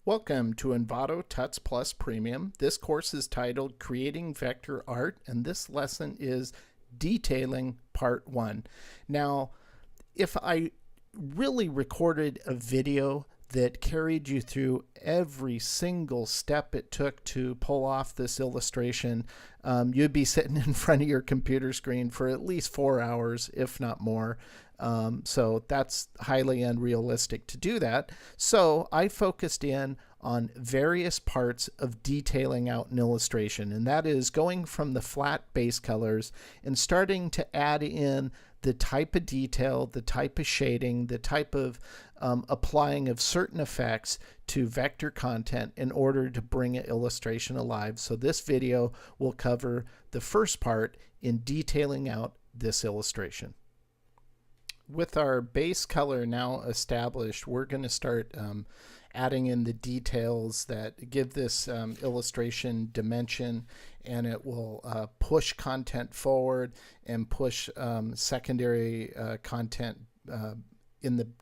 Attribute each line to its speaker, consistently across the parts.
Speaker 1: Welcome to Envato Tuts Plus Premium. This course is titled Creating Vector Art, and this lesson is Detailing Part 1. Now, if I really recorded a video that carried you through every single step it took to pull off this illustration, you'd be sitting in front of your computer screen for at least 4 hours, if not more. So that's highly unrealistic to do that. So I focused in on various parts of detailing out an illustration, and that is going from the flat base colors and starting to add in the type of detail, the type of shading, the type of applying of certain effects to vector content in order to bring an illustration alive. So this video will cover the first part in detailing out this illustration. With our base color now established, we're going to start adding in the details that give this illustration dimension, and it will push content forward and push secondary content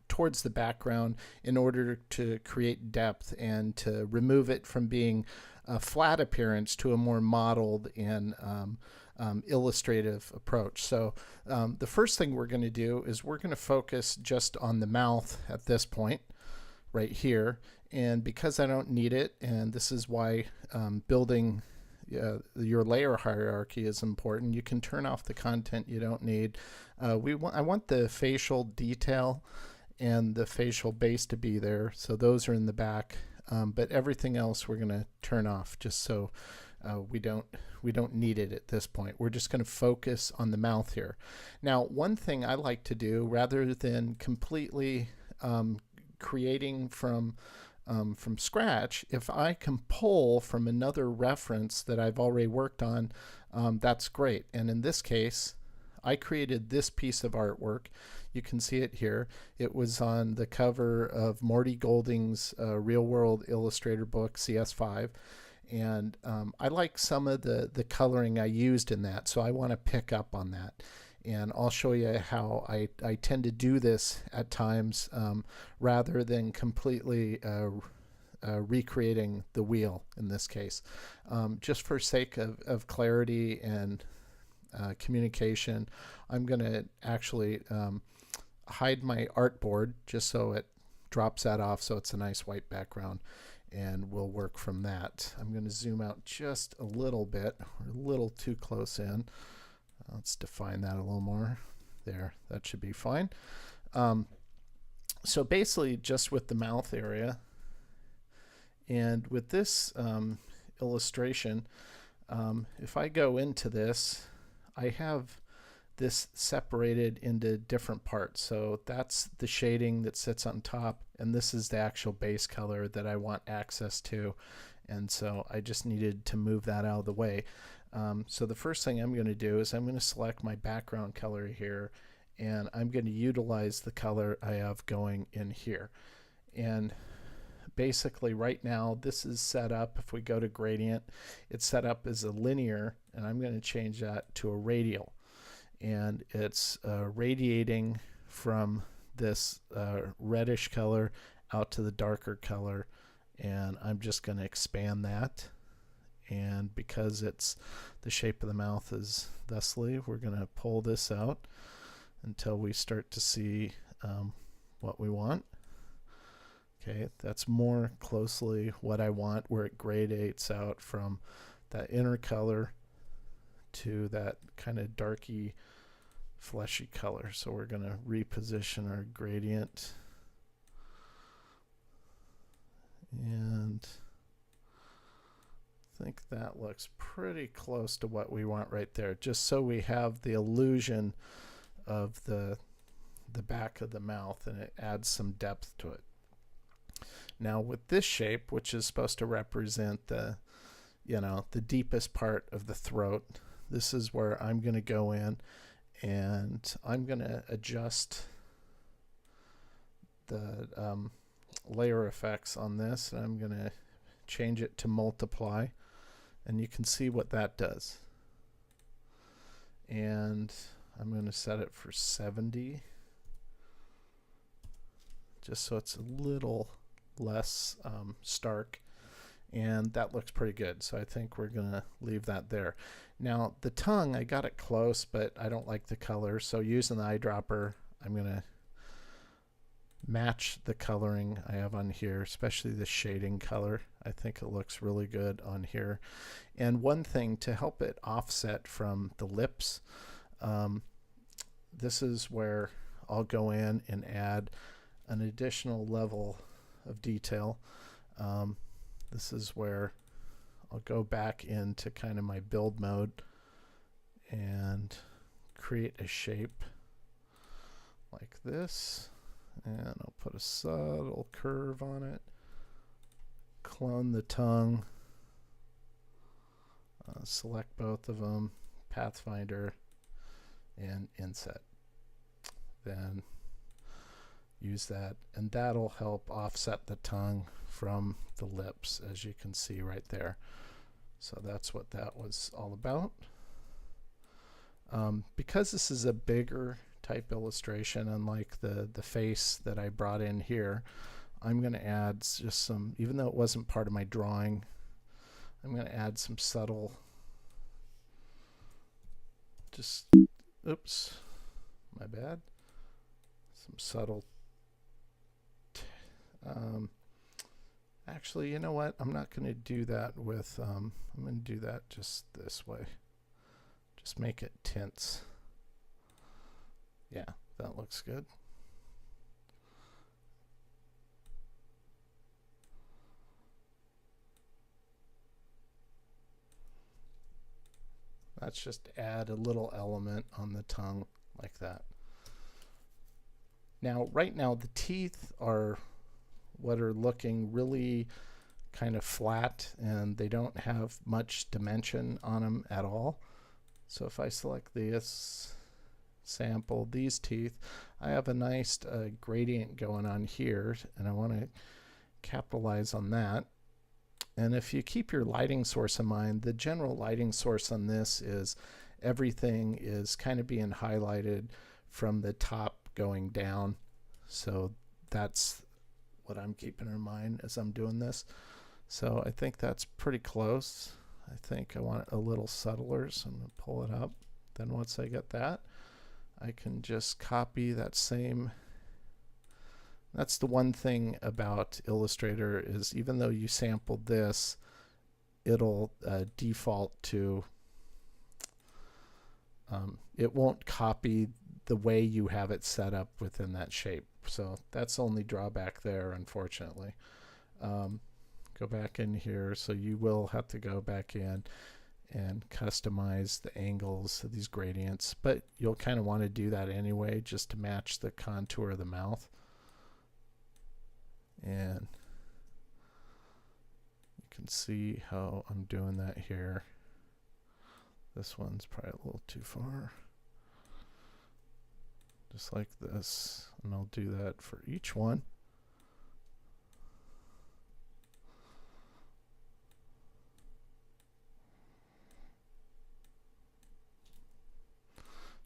Speaker 1: towards the background in order to create depth and to remove it from being a flat appearance to a more modeled and illustrative approach. So the first thing we're going to do is we're going to focus just on the mouth at this point right here, and because I don't need it, and this is why building your layer hierarchy is important, you can turn off the content you don't need. I want the facial detail and the facial base to be there, so those are in the back, but everything else we're going to turn off just so we don't need it at this point. We're just going to focus on the mouth here. Now, one thing I like to do, rather than completely creating from scratch, if I can pull from another reference that I've already worked on, that's great. And in this case, I created this piece of artwork. You can see it here. It was on the cover of Morty Golding's Real World Illustrator book, CS5. And I like some of the coloring I used in that, so I want to pick up on that. And I'll show you how I tend to do this at times rather than completely recreating the wheel in this case. Just for sake of clarity and communication, I'm going to actually hide my artboard just so it drops that off so it's a nice white background, and we'll work from that. I'm going to zoom out just a little bit. We're a little too close in. Let's define that a little more. There, that should be fine. So basically just with the mouth area, and with this illustration, if I go into this, I have this separated into different parts. So that's the shading that sits on top, and this is the actual base color that I want access to, and so I just needed to move that out of the way. So the first thing I'm going to do is I'm going to select my background color here, and I'm going to utilize the color I have going in here. And basically right now this is set up, if we go to gradient, it's set up as a linear, and I'm going to change that to a radial. And it's radiating from this reddish color out to the darker color, and I'm just going to expand that. And because it's the shape of the mouth is thusly, we're going to pull this out until we start to see what we want. Okay, that's more closely what I want, where it gradates out from that inner color to that kind of darky fleshy color. So we're going to reposition our gradient, and I think that looks pretty close to what we want right there, just so we have the illusion of the back of the mouth, and it adds some depth to it. Now with this shape, which is supposed to represent the deepest part of the throat, this is where I'm going to go in, and I'm going to adjust the layer effects on this, and I'm going to change it to multiply, and you can see what that does. And I'm going to set it for 70 just so it's a little less stark, and that looks pretty good. So I think we're gonna leave that there. Now the tongue, I got it close, but I don't like the color, so using the eyedropper, I'm gonna match the coloring I have on here, especially the shading color. I think it looks really good on here. And one thing to help it offset from the lips, this is where I'll go in and add an additional level of detail. This is where I'll go back into kind of my build mode and create a shape like this, and I'll put a subtle curve on it, clone the tongue, select both of them, Pathfinder, and inset. Then use that, and that'll help offset the tongue from the lips, as you can see right there. So that's what that was all about. Because this is a bigger type illustration, unlike the face that I brought in here, I'm going to add just some, even though it wasn't part of my drawing, I'm going to add some subtle, just, oops, my bad, some subtle, actually, you know what, I'm not going to do that with, I'm going to do that just this way, just make it tints. Yeah, that looks good. Let's just add a little element on the tongue like that. Now, right now, the teeth are what are looking really kind of flat, and they don't have much dimension on them at all. So if I select this, sample these teeth, I have a nice gradient going on here, and I want to capitalize on that. And if you keep your lighting source in mind, the general lighting source on this is everything is kind of being highlighted from the top going down. So that's what I'm keeping in mind as I'm doing this. So I think that's pretty close. I think I want it a little subtler, so I'm going to pull it up. Then once I get that, I can just copy that same. That's the one thing about Illustrator, is even though you sampled this, it'll default to, it won't copy the way you have it set up within that shape. So that's the only drawback there, unfortunately. Go back in here, so you will have to go back in and customize the angles of these gradients, but you'll kind of want to do that anyway, just to match the contour of the mouth. And you can see how I'm doing that here. This one's probably a little too far. Just like this, and I'll do that for each one.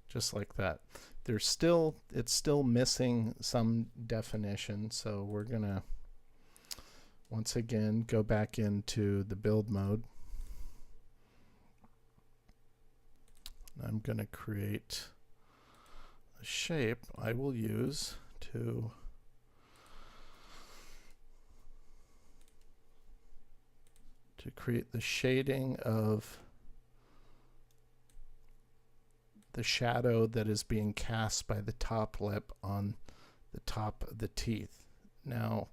Speaker 1: Just like that. There's still, it's still missing some definition, so we're gonna once again go back into the build mode. I'm gonna create a shape I will use to create the shading of the shadow that is being cast by the top lip on the top of the teeth. Now,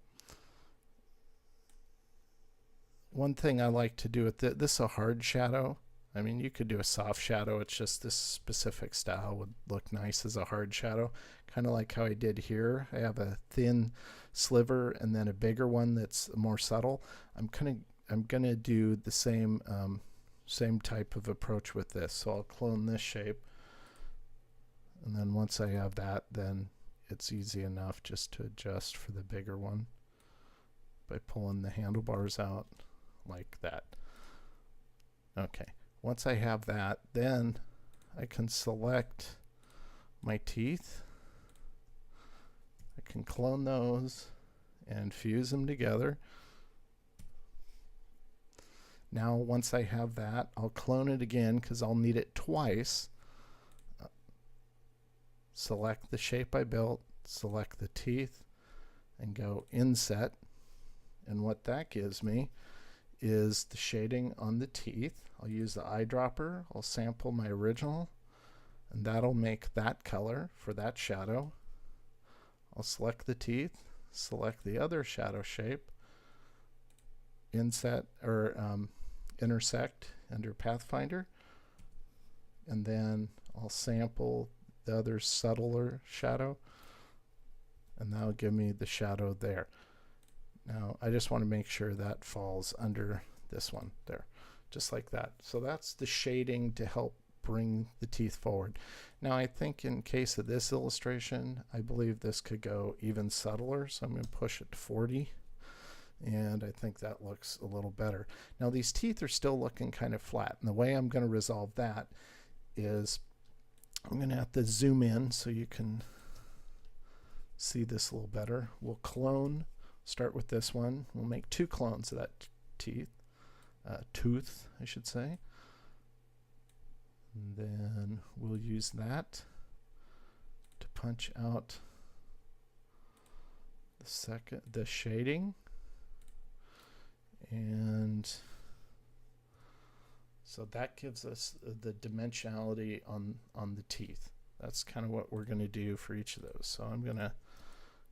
Speaker 1: one thing I like to do with this is a hard shadow. I mean, you could do a soft shadow. It's just this specific style would look nice as a hard shadow, kind of like how I did here. I have a thin sliver and then a bigger one that's more subtle. I'm gonna do the same same type of approach with this. So I'll clone this shape, and then once I have that, then it's easy enough just to adjust for the bigger one by pulling the handlebars out like that. Okay, once I have that, then I can select my teeth. I can clone those and fuse them together. Now once I have that, I'll clone it again because I'll need it twice. Select the shape I built, select the teeth, and go inset. And what that gives me is the shading on the teeth. I'll use the eyedropper, I'll sample my original, and that'll make that color for that shadow. I'll select the teeth, select the other shadow shape, inset or intersect under Pathfinder, and then I'll sample the other subtler shadow, and that'll give me the shadow there. Now I just want to make sure that falls under this one there, just like that. So that's the shading to help bring the teeth forward. Now I think in case of this illustration, I believe this could go even subtler, so I'm going to push it to 40, and I think that looks a little better. Now these teeth are still looking kind of flat, and the way I'm going to resolve that is I'm going to have to zoom in so you can see this a little better. We'll clone, start with this one. We'll make 2 clones of that tooth, I should say. And then we'll use that to punch out the shading. And so that gives us the dimensionality on the teeth. That's kind of what we're going to do for each of those. So I'm going to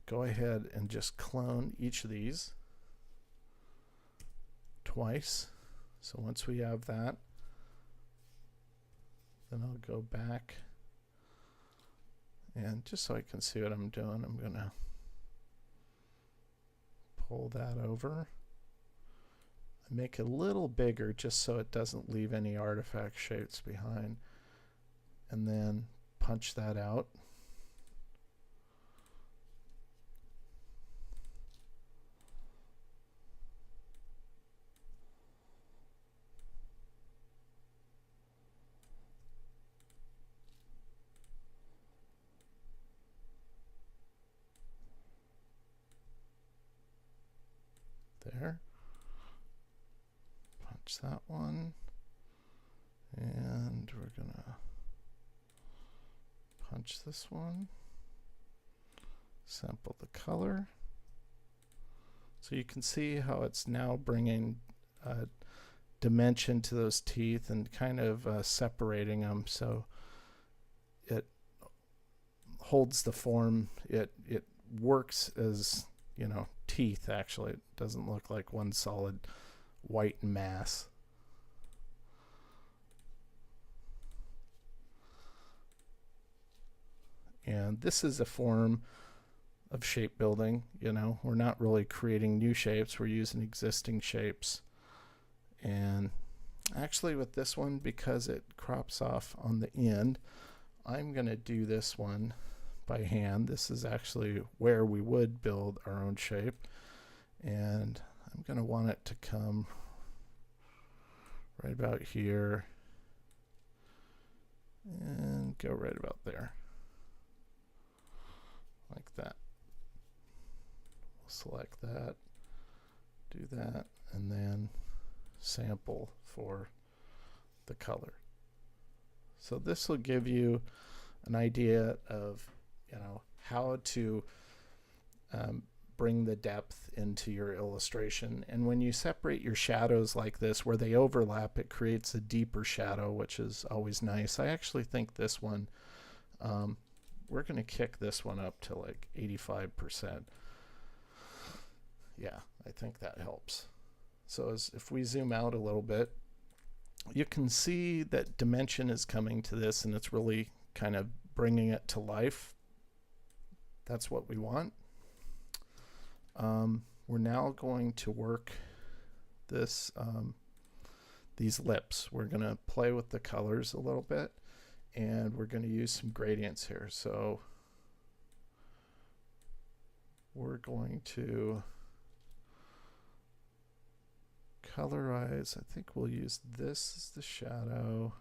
Speaker 1: go ahead and just clone each of these twice. So once we have that, then I'll go back, and just so I can see what I'm doing, I'm going to pull that over. Make it a little bigger just so it doesn't leave any artifact shapes behind, and then punch that out. There. Punch that one, and we're gonna punch this one, sample the color. So you can see how it's now bringing dimension to those teeth and kind of separating them, so it holds the form. It works as, you know, teeth. Actually, it doesn't look like one solid white mass. And this is a form of shape building. You know, we're not really creating new shapes, we're using existing shapes. And actually with this one, because it crops off on the end, I'm going to do this one by hand. This is actually where we would build our own shape, and I'm going to want it to come right about here and go right about there, like that. We'll select that, do that, and then sample for the color. So this will give you an idea of, you know, how to bring the depth into your illustration. And when you separate your shadows like this, where they overlap, it creates a deeper shadow, which is always nice. I actually think this one, we're going to kick this one up to like 85%. Yeah, I think that helps. So if we zoom out a little bit, you can see that dimension is coming to this, and it's really kind of bringing it to life. That's what we want. We're now going to work this these lips. We're going to play with the colors a little bit, and we're going to use some gradients here. So we're going to colorize. I think we'll use this as the shadow,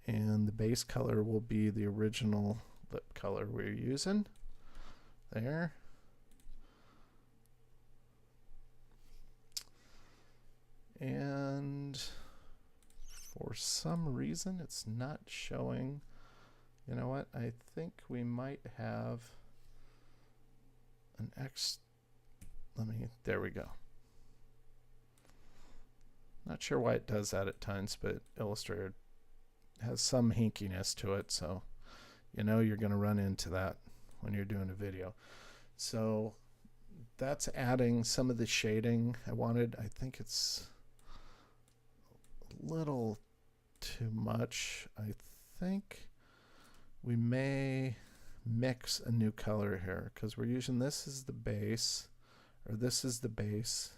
Speaker 1: and the base color will be the original lip color we're using there. And for some reason it's not showing. You know what? I think we might have an there we go. Not sure why it does that at times, but Illustrator has some hinkiness to it, so you know you're going to run into that when you're doing a video. So that's adding some of the shading I wanted. I think it's a little too much. I think we may mix a new color here because we're using this as the base, or this is the base,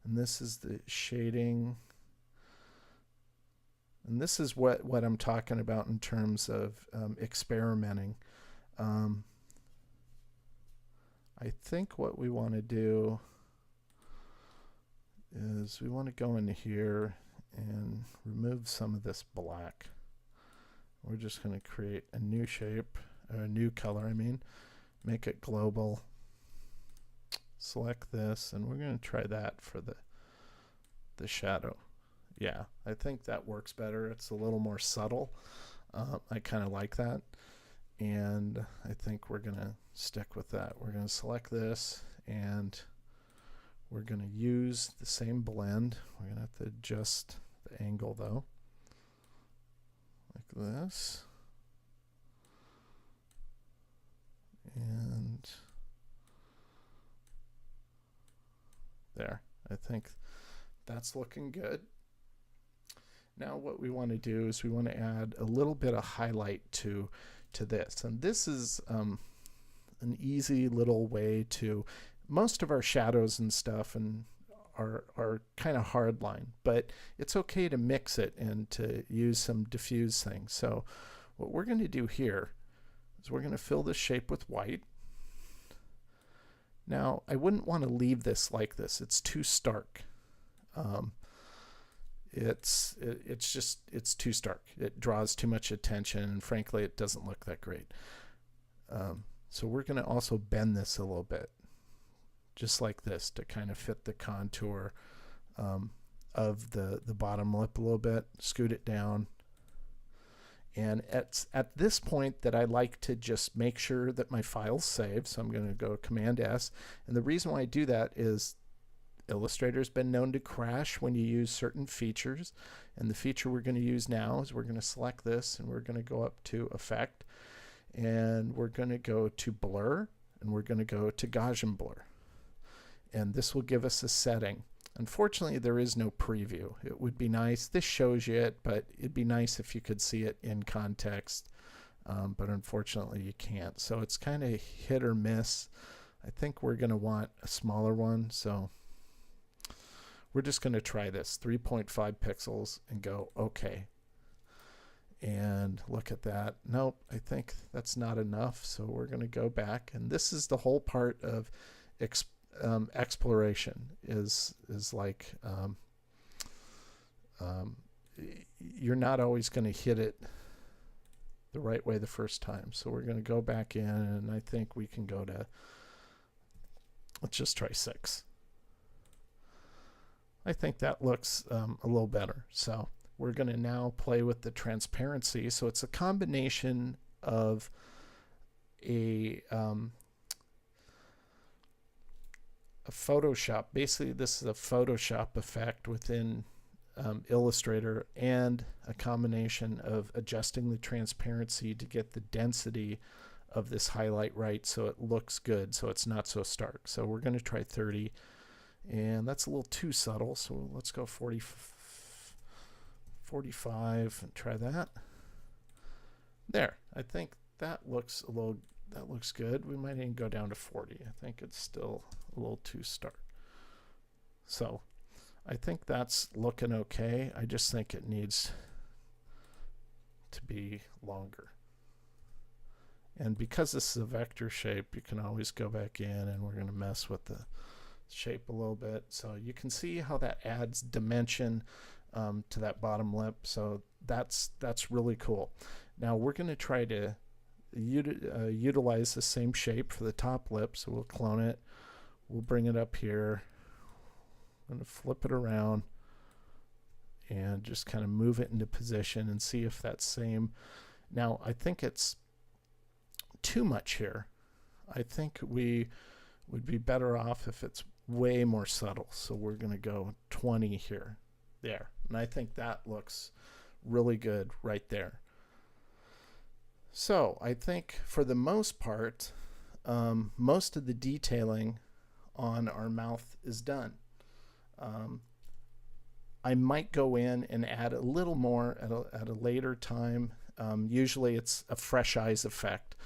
Speaker 1: and this is the shading. And this is what I'm talking about in terms of experimenting. I think what we want to do is we want to go into here and remove some of this black. We're just going to create a new shape, or a new color, I mean. Make it global. Select this, and we're going to try that for the shadow. Yeah, I think that works better. It's a little more subtle. I kind of like that. And I think we're going to stick with that. We're going to select this, and we're going to use the same blend. We're going to have to adjust the angle though, like this. And there. I think that's looking good. Now what we want to do is we want to add a little bit of highlight to this. And this is an easy little way to, most of our shadows and stuff and are kind of hard line, but it's okay to mix it and to use some diffuse things. So what we're going to do here is we're going to fill this shape with white. Now I wouldn't want to leave this like this. It's too stark. It's too stark. It draws too much attention, and frankly it doesn't look that great. So we're going to also bend this a little bit, just like this, to kind of fit the contour of the bottom lip a little bit. Scoot it down. And at this point that I like to just make sure that my file's saved, so I'm going to go Command S. And the reason why I do that is Illustrator's been known to crash when you use certain features. And the feature we're going to use now is we're going to select this, and we're going to go up to Effect, and we're going to go to Blur, and we're going to go to Gaussian Blur. And this will give us a setting. Unfortunately, there is no preview. It would be nice. This shows you it, but it'd be nice if you could see it in context. But unfortunately, you can't. So it's kind of hit or miss. I think we're going to want a smaller one. So we're just going to try this, 3.5 pixels, and go OK. And look at that. Nope, I think that's not enough. So we're going to go back. And this is the whole part of exploration is like you're not always going to hit it the right way the first time. So we're going to go back in, and I think we can go to, let's just try 6. I think that looks a little better. So we're going to now play with the transparency. So it's a combination of a Photoshop. Basically, this is a Photoshop effect within Illustrator, and a combination of adjusting the transparency to get the density of this highlight right so it looks good, so it's not so stark. So we're going to try 30, and that's a little too subtle, so let's go 45 and try that. There, I think that looks a little, that looks good. We might even go down to 40. I think it's still a little too stark. So I think that's looking okay. I just think it needs to be longer. And because this is a vector shape, you can always go back in, and we're going to mess with the shape a little bit. So you can see how that adds dimension to that bottom lip. So that's really cool. Now we're going to try to utilize the same shape for the top lip. So we'll clone it. We'll bring it up here. I'm going to flip it around. and just kind of move it into position and see if that's same. Now I think it's too much here. I think we would be better off if it's way more subtle. So we're going to go 20 here. There. And I think that looks really good right there. So I think for the most part, most of the detailing on our mouth is done. I might go in and add a little more at a later time. Usually it's a fresh eyes effect.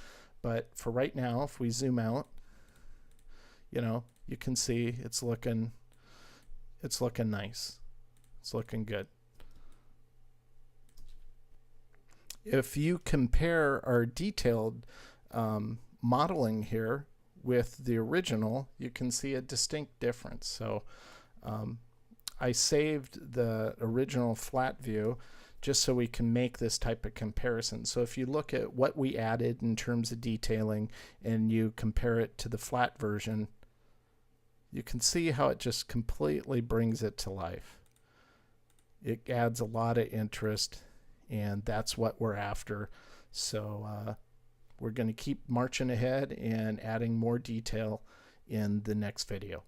Speaker 1: But for right now, if we zoom out, you know, you can see it's looking nice. It's looking good. If you compare our detailed modeling here with the original, you can see a distinct difference. So I saved the original flat view just so we can make this type of comparison. So if you look at what we added in terms of detailing and you compare it to the flat version, you can see how it just completely brings it to life. It adds a lot of interest, and that's what we're after. So we're going to keep marching ahead and adding more detail in the next video.